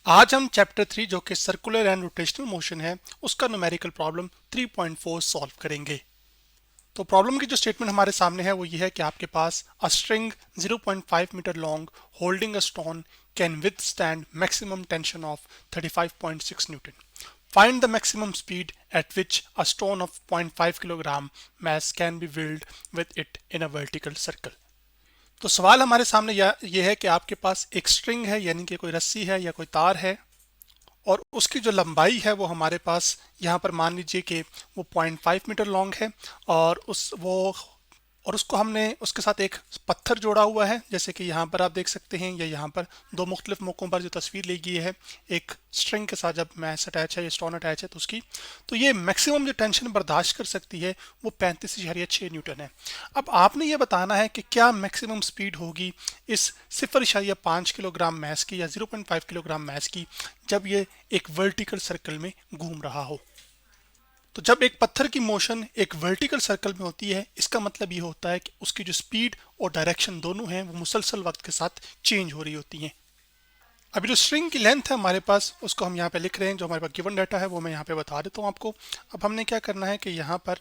आज हम चैप्टर 3 जो कि सर्कुलर एंड रोटेशनल मोशन है उसका न्यूमेरिकल प्रॉब्लम 3.4 सॉल्व करेंगे। तो प्रॉब्लम की जो स्टेटमेंट हमारे सामने है वो ये है कि आपके पास a string 0.5 metre long holding a stone can withstand maximum tension of 35.6 newton. Find the maximum speed at which a stone of 0.5 kilogram mass can be whirled with it in a vertical circle. तो सवाल हमारे सामने ये है कि आपके पास एक string है यानी कि कोई रस्सी है या कोई तार है और उसकी जो लंबाई है वो हमारे पास यहाँ पर मान लीजिए कि वो 0.5 मीटर लॉन्ग है और उसको हमने उसके साथ एक पत्थर जोड़ा हुआ है, जैसे कि यहाँ पर आप देख सकते हैं या यहाँ पर दो मुख्तलिफ मौकों पर जो तस्वीर ली गई है एक स्ट्रिंग के साथ जब मैस अटैच है या स्टोन अटैच है तो उसकी तो ये मैक्सिमम जो टेंशन बर्दाश्त कर सकती है वो 35.6 न्यूटन है। अब आपने ये बताना है कि क्या मैक्सिमम स्पीड होगी इस 0.5 किलोग्राम मैस की या 0.5 किलोग्राम मैस की जब ये एक वर्टिकल सर्कल में घूम रहा हो। तो जब एक पत्थर की मोशन एक वर्टिकल सर्कल में होती है इसका मतलब ये होता है कि उसकी जो स्पीड और डायरेक्शन दोनों हैं वो मुसलसल वक्त के साथ चेंज हो रही होती हैं। अभी जो स्ट्रिंग की लेंथ है हमारे पास उसको हम यहाँ पे लिख रहे हैं, जो हमारे पास गिवन डाटा है वो मैं यहाँ पे बता देता हूँ आपको। अब हमने क्या करना है कि यहाँ पर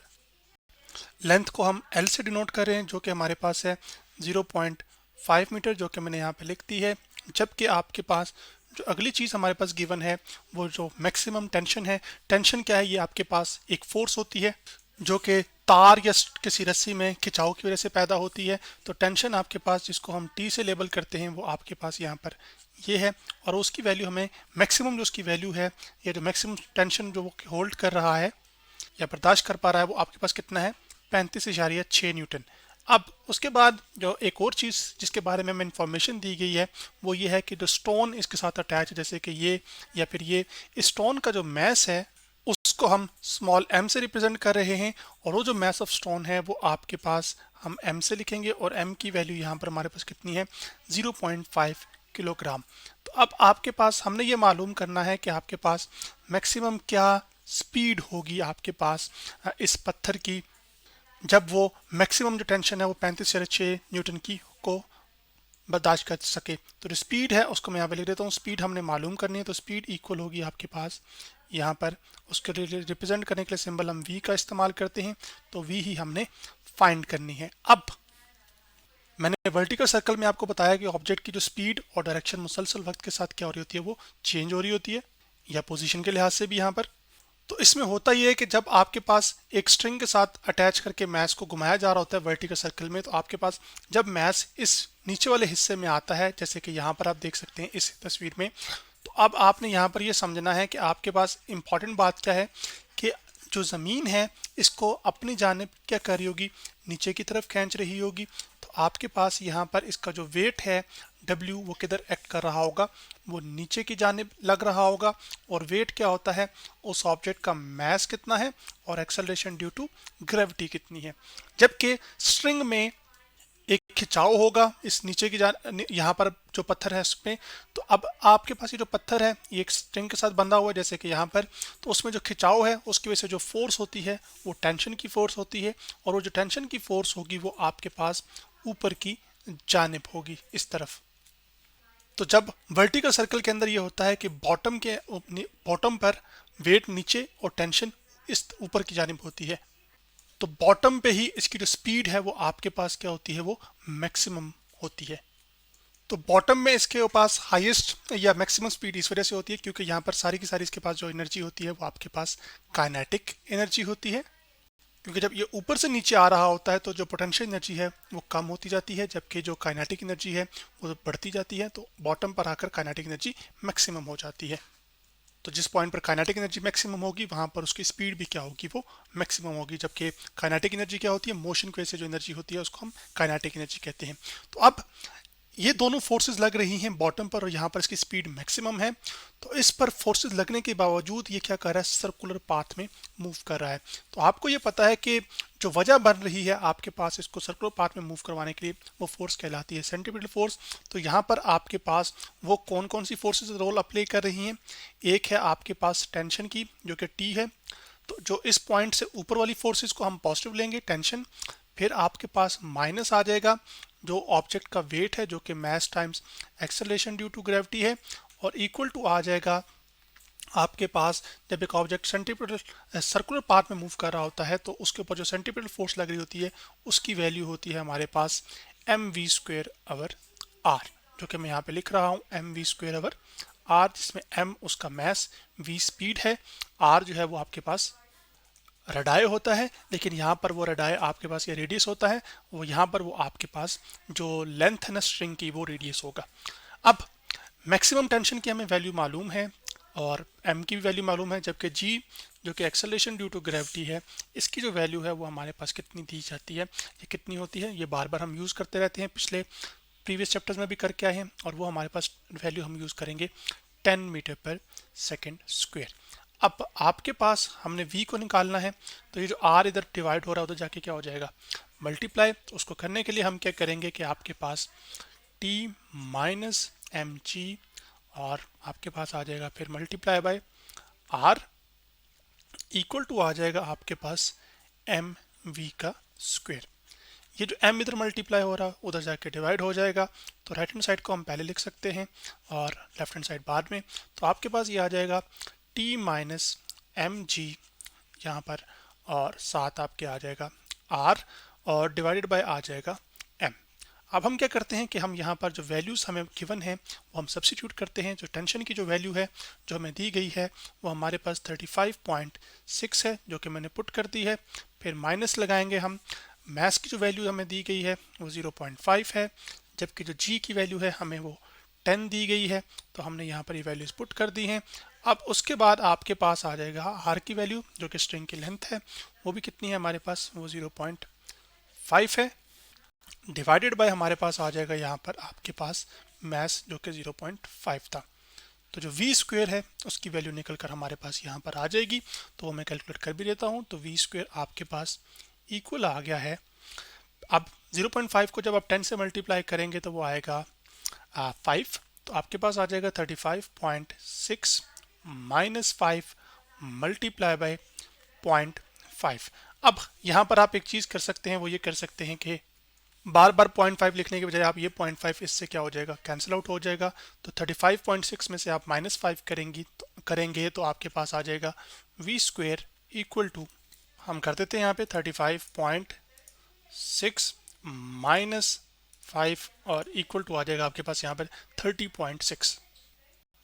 लेंथ को हम L से डिनोट कर रहे हैं जो कि हमारे पास है 0.5 मीटर, जो कि मैंने यहाँ पे लिख दी है। जबकि आपके पास जो अगली चीज़ हमारे पास गिवन है वो जो मैक्सिमम टेंशन है, टेंशन क्या है, ये आपके पास एक फोर्स होती है जो कि तार या किसी रस्सी में खिंचाव की वजह से पैदा होती है। तो टेंशन आपके पास जिसको हम टी से लेबल करते हैं वो आपके पास यहाँ पर ये है और उसकी वैल्यू हमें मैक्सिमम जो उसकी वैल्यू है या जो मैक्सिमम टेंशन जो वो होल्ड कर रहा है या बर्दाश्त कर पा रहा है वो आपके पास कितना है 35.6 न्यूटन। अब उसके बाद जो एक और चीज़ जिसके बारे में हमें इंफॉर्मेशन दी गई है वो ये है कि जो स्टोन इसके साथ अटैच है जैसे कि ये या फिर ये स्टोन का जो मैस है उसको हम स्मॉल m से रिप्रेजेंट कर रहे हैं और वो जो मैस ऑफ स्टोन है वो आपके पास हम m से लिखेंगे और m की वैल्यू यहाँ पर हमारे पास कितनी है 0.5 किलोग्राम। तो अब आपके पास हमने ये मालूम करना है कि आपके पास मैक्सिमम क्या स्पीड होगी आपके पास इस पत्थर की जब वो मैक्सिमम जो टेंशन है वो 35.6 न्यूटन की को बर्दाश्त कर सके। तो जो स्पीड है उसको मैं यहाँ पे लिख देता हूँ, स्पीड हमने मालूम करनी है तो स्पीड इक्वल होगी आपके पास यहाँ पर उसके लिए रिप्रेजेंट करने के लिए सिंबल हम v का इस्तेमाल करते हैं तो v ही हमने फाइंड करनी है। अब मैंने वर्टिकल सर्कल में आपको बताया कि ऑब्जेक्ट की जो स्पीड और डायरेक्शन मुसलसल वक्त के साथ क्या हो रही होती है वो चेंज हो रही होती है या पोजीशन के लिहाज से भी यहाँ पर। तो इसमें होता यह है कि जब आपके पास एक स्ट्रिंग के साथ अटैच करके मैस को घुमाया जा रहा होता है वर्टिकल सर्कल में तो आपके पास जब मैस इस नीचे वाले हिस्से में आता है जैसे कि यहाँ पर आप देख सकते हैं इस तस्वीर में, तो अब आपने यहाँ पर यह समझना है कि आपके पास इंपॉर्टेंट बात क्या है कि जो ज़मीन है इसको अपनी जानिब क्या कर रही होगी, नीचे की तरफ खींच रही होगी। तो आपके पास यहाँ पर इसका जो वेट है W वो किधर एक्ट कर रहा होगा, वो नीचे की जानिब लग रहा होगा। और वेट क्या होता है, उस ऑब्जेक्ट का मैस कितना है और एक्सेलरेशन ड्यू टू ग्रेविटी कितनी है। जबकि स्ट्रिंग में एक खिंचाव होगा इस नीचे की यहाँ पर जो पत्थर है उसमें। तो अब आपके पास ये जो पत्थर है ये एक स्ट्रिंग के साथ बंधा हुआ है जैसे कि यहाँ पर, तो उसमें जो खिंचाव है उसकी वजह से जो फोर्स होती है वो टेंशन की फोर्स होती है और वो जो टेंशन की फोर्स होगी वो आपके पास ऊपर की जानिब होगी इस तरफ। तो जब वर्टिकल सर्कल के अंदर ये होता है कि बॉटम पर वेट नीचे और टेंशन इस ऊपर की जानिब होती है, तो बॉटम पे ही इसकी जो स्पीड है वो आपके पास क्या होती है वो मैक्सिमम होती है। तो बॉटम में इसके पास हाईएस्ट या मैक्सिमम स्पीड इस वजह से होती है क्योंकि यहाँ पर सारी की सारी इसके पास जो एनर्जी होती है वो आपके पास काइनेटिक एनर्जी होती है। क्योंकि जब ये ऊपर से नीचे आ रहा होता है तो जो पोटेंशियल एनर्जी है वो कम होती जाती है जबकि जो काइनेटिक एनर्जी है वो बढ़ती जाती है। तो बॉटम पर आकर काइनेटिक एनर्जी मैक्सिमम हो जाती है। तो जिस पॉइंट पर काइनेटिक एनर्जी मैक्सिमम होगी वहां पर उसकी स्पीड भी क्या होगी वो मैक्सिमम होगी। जबकि काइनेटिक एनर्जी क्या होती है, मोशन की वजह से जो एनर्जी होती है उसको हम काइनेटिक एनर्जी कहते हैं। तो अब ये दोनों फोर्सेस लग रही हैं बॉटम पर और यहाँ पर इसकी स्पीड मैक्सिमम है। तो इस पर फोर्सेस लगने के बावजूद ये क्या कर रहा है, सर्कुलर पाथ में मूव कर रहा है। तो आपको ये पता है कि जो वजह बन रही है आपके पास इसको सर्कुलर पाथ में मूव करवाने के लिए वो फोर्स कहलाती है सेंट्रीपिटल फोर्स। तो यहाँ पर आपके पास वो कौन कौन सी फोर्सेस रोल प्ले कर रही हैं, एक है आपके पास टेंशन की जो कि T है। तो जो इस पॉइंट से ऊपर वाली फोर्सेस को हम पॉजिटिव लेंगे टेंशन, फिर आपके पास माइनस आ जाएगा जो ऑब्जेक्ट का वेट है जो कि mass times acceleration due to gravity है और इक्वल टू आ जाएगा आपके पास जब एक ऑब्जेक्ट सेंटीपिटल सर्कुलर पाथ में मूव कर रहा होता है तो उसके ऊपर जो सेंटीपिटल फोर्स लग रही होती है उसकी वैल्यू होती है हमारे पास mv²/r, जो कि मैं यहाँ पे लिख रहा हूँ mv²/r, जिसमें m उसका मैस, v स्पीड है, r जो है वो आपके पास रेडाई होता है, लेकिन यहाँ पर वो रेडाई आपके पास ये रेडियस होता है, वो यहाँ पर वो आपके पास जो लेंथ है ना स्ट्रिंग की वो रेडियस होगा। अब मैक्सिमम टेंशन की हमें वैल्यू मालूम है और m की भी वैल्यू मालूम है, जबकि g जो कि एक्सेलरेशन ड्यू टू ग्रेविटी है इसकी जो वैल्यू है वो हमारे पास कितनी दी जाती है, ये कितनी होती है, ये बार बार हम यूज़ करते रहते हैं, पिछले प्रीवियस चैप्टर्स में भी करके आए हैं और वो हमारे पास वैल्यू हम यूज़ करेंगे 10 मीटर पर सेकेंड स्क्वेयर। अब आपके पास हमने v को निकालना है, तो ये जो r इधर डिवाइड हो रहा है उधर जाके क्या हो जाएगा मल्टीप्लाई। उसको करने के लिए हम क्या करेंगे कि आपके पास t माइनस एम जी और आपके पास आ जाएगा फिर multiply by r equal to आ जाएगा आपके पास एम वी का स्क्वायर। ये जो m इधर मल्टीप्लाई हो रहा उधर जाके डिवाइड हो जाएगा, तो राइट हैंड साइड को हम पहले लिख सकते हैं और लेफ्ट हैंड साइड बाद में। तो आपके पास ये आ जाएगा t माइनस एम जी यहाँ पर और साथ आपके आ जाएगा r और डिवाइडेड बाय आ जाएगा m। अब हम क्या करते हैं कि हम यहाँ पर जो वैल्यूज़ हमें गिवन है वो हम सब्स्टिट्यूट करते हैं। जो टेंशन की जो वैल्यू है जो हमें दी गई है वो हमारे पास 35.6 है जो कि मैंने पुट कर दी है। फिर माइनस लगाएंगे हम, मैस की जो वैल्यू हमें दी गई है वो 0.5 है, जबकि जो जी की वैल्यू है हमें वो 10 दी गई है, तो हमने यहाँ पर ये वैल्यूज पुट कर दी हैं। अब उसके बाद आपके पास आ जाएगा आर की वैल्यू जो कि स्ट्रिंग की लेंथ है, वो भी कितनी है हमारे पास, वो 0.5 है, डिवाइडेड बाय हमारे पास आ जाएगा यहाँ पर आपके पास मैस जो कि 0.5 था। तो जो v स्क्वेयर है उसकी वैल्यू निकल कर हमारे पास यहाँ पर आ जाएगी, तो वो मैं कैलकुलेट कर भी देता हूँ। तो v स्क्वेयर आपके पास इक्वल आ गया है, अब 0.5 को जब आप 10 से मल्टीप्लाई करेंगे तो वो आएगा 5, तो आपके पास आ जाएगा 35.6 माइनस 5 मल्टीप्लाई बाय 0.5। अब यहाँ पर आप एक चीज़ कर सकते हैं, वो ये कर सकते हैं कि बार बार 0.5 लिखने के बजाय आप ये 0.5 इससे क्या हो जाएगा कैंसिल आउट हो जाएगा, तो 35.6 में से आप -5 करेंगे तो आपके पास आ जाएगा v स्क्वेयर इक्वल टू, हम कर देते हैं यहाँ पे 35.6 माइनस 5 और इक्वल टू आ जाएगा आपके पास यहाँ पर 30.6।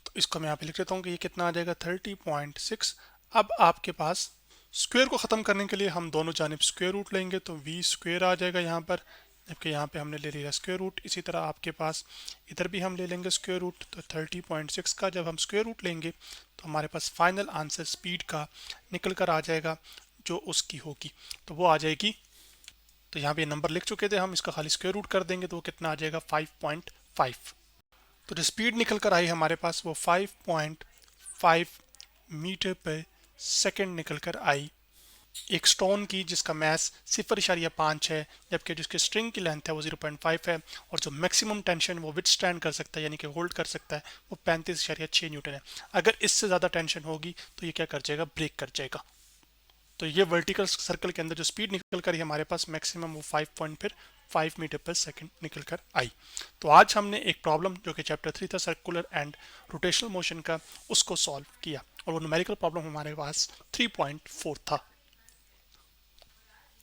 तो इसको मैं यहाँ पे लिख देता हूँ कि ये कितना आ जाएगा 30.6। अब आपके पास स्क्वायर को ख़त्म करने के लिए हम दोनों जानिब स्क्वायर रूट लेंगे, तो v स्क्वायर आ जाएगा यहाँ पर, जबकि यहाँ पे हमने ले लिया स्क्वायर रूट। इसी तरह आपके पास इधर भी हम ले लेंगे स्क्वायर रूट, तो 30.6 का जब हम स्क्वायर रूट लेंगे तो हमारे पास फाइनल आंसर स्पीड का निकल कर आ जाएगा जो उसकी होगी, तो वो आ जाएगी, तो यहाँ पे नंबर लिख चुके थे हम, इसका खाली स्क्वायर रूट कर देंगे तो वो कितना आ जाएगा 5.5। तो जो स्पीड निकल कर आई हमारे पास वो 5.5 मीटर पर सेकेंड निकल कर आई एक स्टोन की जिसका मैस 0.5 है, जबकि जिसकी स्ट्रिंग की लेंथ है वो 0.5 है और जो मैक्सिमम टेंशन वो विथस्टैंड कर सकता है यानी कि होल्ड कर सकता है वो 35.6 न्यूटन है। अगर इससे ज़्यादा टेंशन होगी तो ये क्या कर जाएगा, ब्रेक कर जाएगा। तो ये वर्टिकल सर्कल के अंदर जो स्पीड निकल कर हमारे पास मैक्सिमम वो 5 मीटर पर सेकेंड निकल कर आई। तो आज हमने एक प्रॉब्लम जो कि चैप्टर 3 था सर्कुलर एंड रोटेशनल मोशन का, उसको सॉल्व किया और वो न्यूमेरिकल प्रॉब्लम हमारे पास 3.4 था।